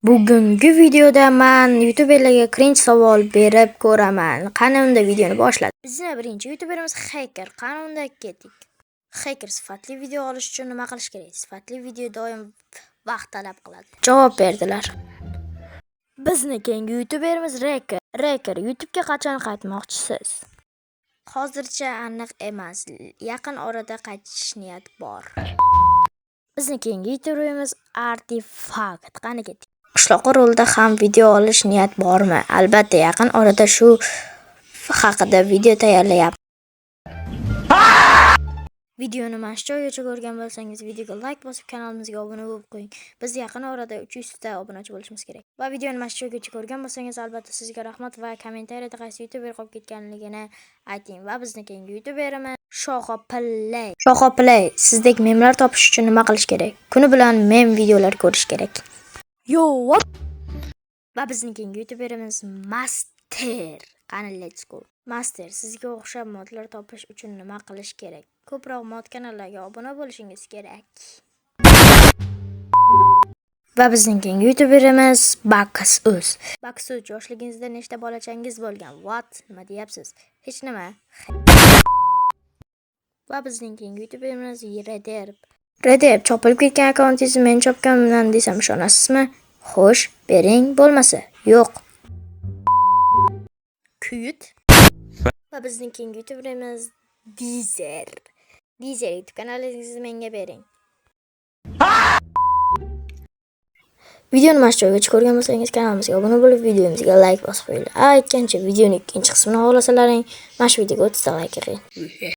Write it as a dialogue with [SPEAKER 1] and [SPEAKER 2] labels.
[SPEAKER 1] Bugungi videoda men youtuberlarga cringe savol berib ko'raman. Qani unda videoni boshladik. Bizning birinchi youtuberimiz Hacker. Qani unda ketdik. Hacker sifatli video olish uchun nima qilish kerak? Sifatli video doim vaqt talab qiladi. Javob berdilar. Bizning keyingi youtuberimiz Raker. Raker, YouTube'ga qachon qaytmoqchisiz? Hozircha aniq emas. Yaqin orada qaytish niyat bor. Bizning keyingi youtuberimiz Artifact. Qani ketdik. Qishloq rolida ham video olish niyat bormi? Albatta, yaqin orada shu haqida video tayyorlayapman. Videoni mana shu joygacha ko'rgan bo'lsangiz, videoga like bosib, kanalimizga obuna bo'lib qo'ying. Biz yaqin orada 300 ta obunachi bo'lishimiz kerak. Va videoni mana shu joygacha ko'rgan bo'lsangiz, albatta sizga rahmat va kommentariyada qaysi youtuber qolib ketganligini ayting. Va bizning keyingi youtuberimiz Shoqoplay. Shoqoplay, sizdek memlar topish uchun nima qilish kerak? Kuni bilan mem videolar ko'rish kerak. Yo, what? Va bizning keyingi youtuberimiz Master. Qani let's go. Master, sizga o'xshab modlar topish uchun nima qilish kerak? Ko'proq mod kanallarga obuna bo'lishingiz kerak. Va bizning keyingi youtuberimiz Baksus. Baksus, yoshligingizda nechta bolachangiz bo'lgan? What? Nima deyapsiz? Hech nima. Va bizning keyingi youtuberimiz Rederb. Rederb, chopilib ketgan akkauntingizni men chopganman desam ishonasizmi? Xo'sh, bering, bo'lmasa yo'q. Kuyut. Va bizning keyingi youtuberimiz Dizer. Dizer YouTube kanalingizni menga bering. Videoni mana shu joygacha ko'rgan bo'lsangiz, kanalimizga obuna bo'lib, videomizga like bosib qo'yinglar. Aytgancha videoning ikkinchi qismini xohlasalaring, mana shu videoga 30 ta like qiling.